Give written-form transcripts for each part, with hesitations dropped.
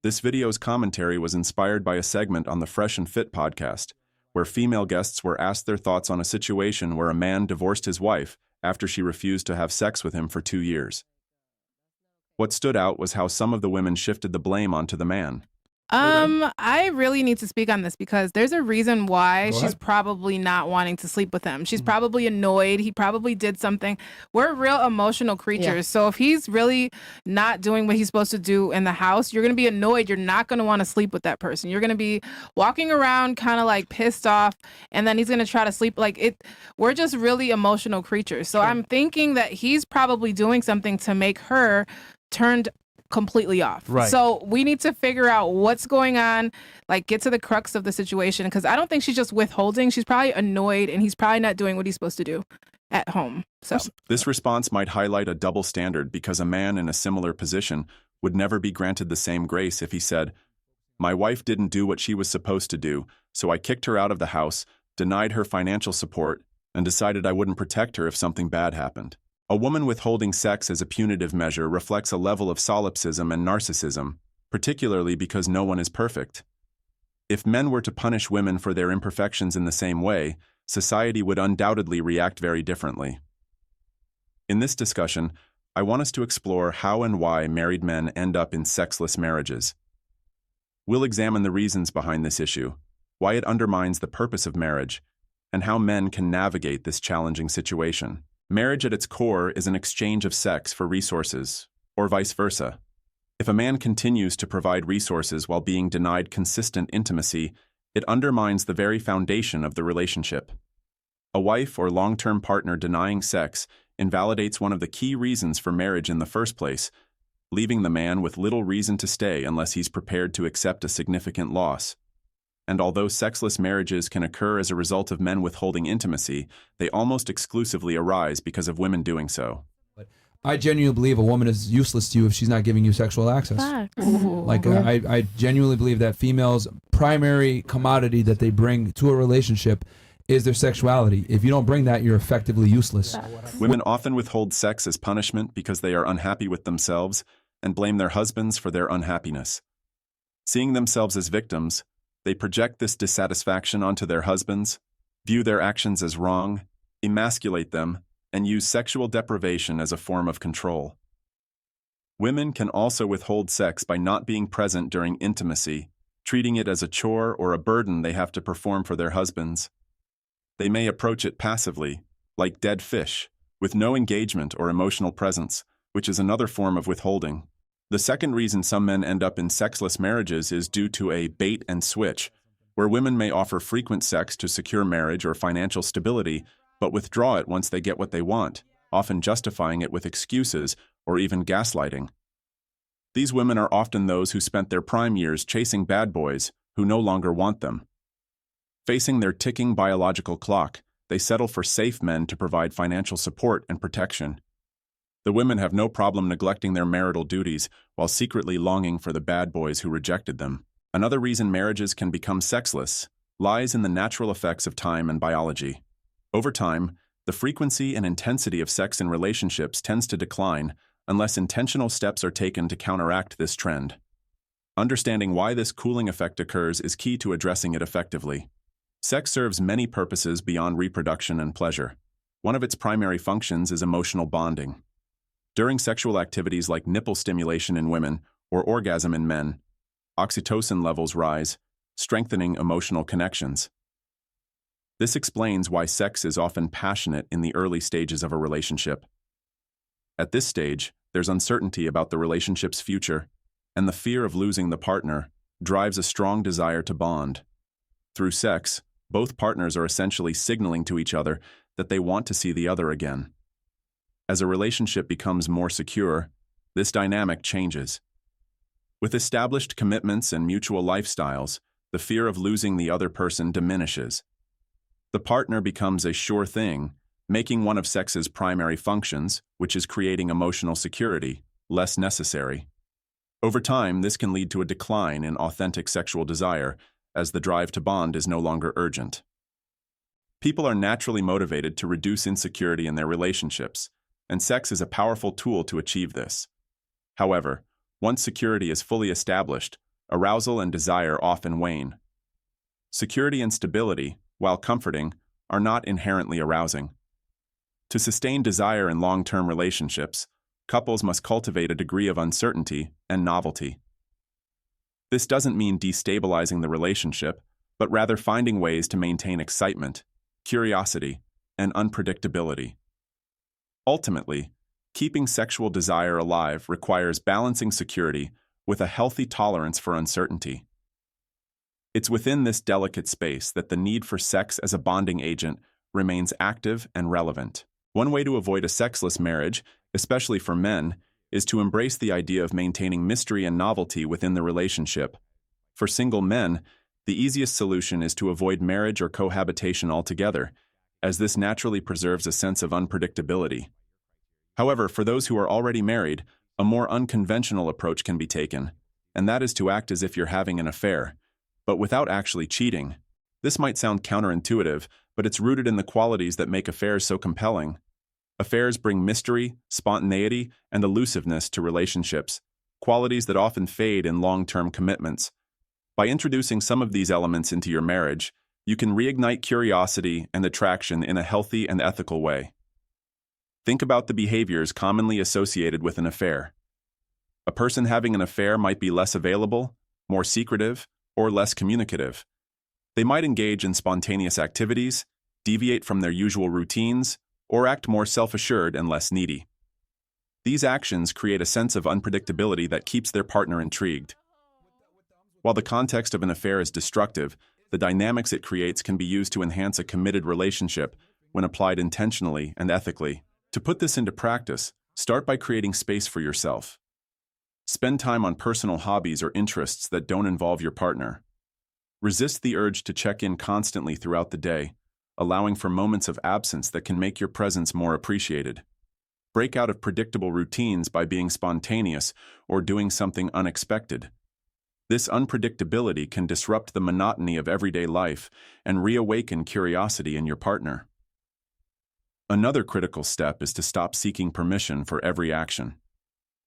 This video's commentary was inspired by a segment on the Fresh and Fit podcast, where female guests were asked their thoughts on a situation where a man divorced his wife after she refused to have sex with him for 2 years. What stood out was how some of the women shifted the blame onto the man. I really need to speak on this because there's a reason why Go she's ahead. probably not wanting to sleep with him. She's probably annoyed. He probably did something. We're real emotional creatures. Yeah. So if he's really not doing what he's supposed to do in the house, you're going to be annoyed. You're not going to want to sleep with that person. You're going to be walking around kind of like pissed off, and then he's going to try to sleep like it. We're just really emotional creatures. So I'm thinking that he's probably doing something to make her turned completely off. Right. So we need to figure out what's going on, like get to the crux of the situation, because I don't think she's just withholding. She's probably annoyed, and he's probably not doing what he's supposed to do at home. So This response might highlight a double standard because a man in a similar position would never be granted the same grace if he said, "My wife didn't do what she was supposed to do, so I kicked her out of the house, denied her financial support, and decided I wouldn't protect her if something bad happened." A woman withholding sex as a punitive measure reflects a level of solipsism and narcissism, particularly because no one is perfect. If men were to punish women for their imperfections in the same way, society would undoubtedly react very differently. In this discussion, I want us to explore how and why married men end up in sexless marriages. We'll examine the reasons behind this issue, why it undermines the purpose of marriage, and how men can navigate this challenging situation. Marriage at its core is an exchange of sex for resources, or vice versa. If a man continues to provide resources while being denied consistent intimacy, it undermines the very foundation of the relationship. A wife or long-term partner denying sex invalidates one of the key reasons for marriage in the first place, leaving the man with little reason to stay unless he's prepared to accept a significant loss. And although sexless marriages can occur as a result of men withholding intimacy, they almost exclusively arise because of women doing so. I genuinely believe a woman is useless to you if she's not giving you sexual access. Like I genuinely believe that females' primary commodity that they bring to a relationship is their sexuality. If you don't bring that, you're effectively useless. Women often withhold sex as punishment because they are unhappy with themselves and blame their husbands for their unhappiness. Seeing themselves as victims, they project this dissatisfaction onto their husbands, view their actions as wrong, emasculate them, and use sexual deprivation as a form of control. Women can also withhold sex by not being present during intimacy, treating it as a chore or a burden they have to perform for their husbands. They may approach it passively, like dead fish, with no engagement or emotional presence, which is another form of withholding. The second reason some men end up in sexless marriages is due to a bait and switch, where women may offer frequent sex to secure marriage or financial stability, but withdraw it once they get what they want, often justifying it with excuses or even gaslighting. These women are often those who spent their prime years chasing bad boys who no longer want them. Facing their ticking biological clock, they settle for safe men to provide financial support and protection. The women have no problem neglecting their marital duties while secretly longing for the bad boys who rejected them. Another reason marriages can become sexless lies in the natural effects of time and biology. Over time, the frequency and intensity of sex in relationships tends to decline unless intentional steps are taken to counteract this trend. Understanding why this cooling effect occurs is key to addressing it effectively. Sex serves many purposes beyond reproduction and pleasure. One of its primary functions is emotional bonding. During sexual activities like nipple stimulation in women or orgasm in men, oxytocin levels rise, strengthening emotional connections. This explains why sex is often passionate in the early stages of a relationship. At this stage, there's uncertainty about the relationship's future, and the fear of losing the partner drives a strong desire to bond. Through sex, both partners are essentially signaling to each other that they want to see the other again. As a relationship becomes more secure, this dynamic changes. With established commitments and mutual lifestyles, the fear of losing the other person diminishes. The partner becomes a sure thing, making one of sex's primary functions, which is creating emotional security, less necessary. Over time, this can lead to a decline in authentic sexual desire, as the drive to bond is no longer urgent. People are naturally motivated to reduce insecurity in their relationships, and sex is a powerful tool to achieve this. However, once security is fully established, arousal and desire often wane. Security and stability, while comforting, are not inherently arousing. To sustain desire in long-term relationships, couples must cultivate a degree of uncertainty and novelty. This doesn't mean destabilizing the relationship, but rather finding ways to maintain excitement, curiosity, and unpredictability. Ultimately, keeping sexual desire alive requires balancing security with a healthy tolerance for uncertainty. It's within this delicate space that the need for sex as a bonding agent remains active and relevant. One way to avoid a sexless marriage, especially for men, is to embrace the idea of maintaining mystery and novelty within the relationship. For single men, the easiest solution is to avoid marriage or cohabitation altogether, as this naturally preserves a sense of unpredictability. However, for those who are already married, a more unconventional approach can be taken, and that is to act as if you're having an affair, but without actually cheating. This might sound counterintuitive, but it's rooted in the qualities that make affairs so compelling. Affairs bring mystery, spontaneity, and elusiveness to relationships, qualities that often fade in long-term commitments. By introducing some of these elements into your marriage, you can reignite curiosity and attraction in a healthy and ethical way. Think about the behaviors commonly associated with an affair. A person having an affair might be less available, more secretive, or less communicative. They might engage in spontaneous activities, deviate from their usual routines, or act more self-assured and less needy. These actions create a sense of unpredictability that keeps their partner intrigued. While the context of an affair is destructive, the dynamics it creates can be used to enhance a committed relationship when applied intentionally and ethically. To put this into practice, start by creating space for yourself. Spend time on personal hobbies or interests that don't involve your partner. Resist the urge to check in constantly throughout the day, allowing for moments of absence that can make your presence more appreciated. Break out of predictable routines by being spontaneous or doing something unexpected. This unpredictability can disrupt the monotony of everyday life and reawaken curiosity in your partner. Another critical step is to stop seeking permission for every action.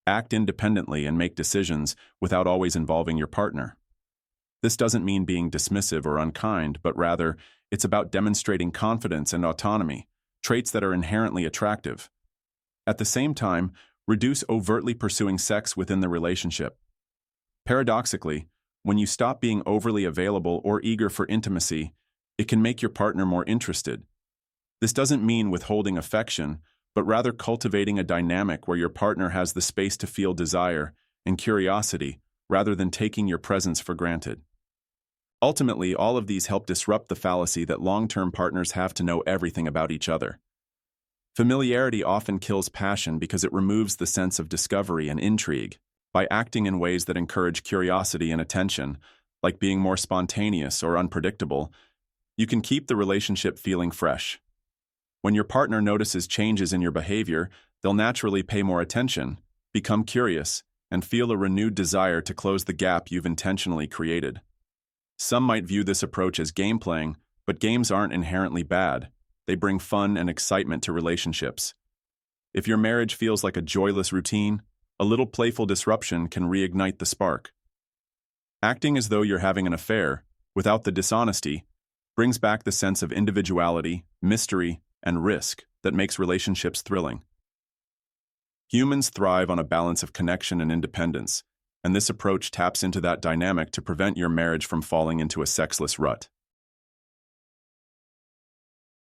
Act independently and make decisions without always involving your partner. This doesn't mean being dismissive or unkind, but rather, it's about demonstrating confidence and autonomy, traits that are inherently attractive. At the same time, reduce overtly pursuing sex within the relationship. Paradoxically, when you stop being overly available or eager for intimacy, it can make your partner more interested. This doesn't mean withholding affection, but rather cultivating a dynamic where your partner has the space to feel desire and curiosity rather than taking your presence for granted. Ultimately, all of these help disrupt the fallacy that long-term partners have to know everything about each other. Familiarity often kills passion because it removes the sense of discovery and intrigue. By acting in ways that encourage curiosity and attention, like being more spontaneous or unpredictable, you can keep the relationship feeling fresh. When your partner notices changes in your behavior, they'll naturally pay more attention, become curious, and feel a renewed desire to close the gap you've intentionally created. Some might view this approach as game playing, but games aren't inherently bad. They bring fun and excitement to relationships. If your marriage feels like a joyless routine, a little playful disruption can reignite the spark. Acting as though you're having an affair, without the dishonesty, brings back the sense of individuality, mystery, and risk that makes relationships thrilling. Humans thrive on a balance of connection and independence, and this approach taps into that dynamic to prevent your marriage from falling into a sexless rut.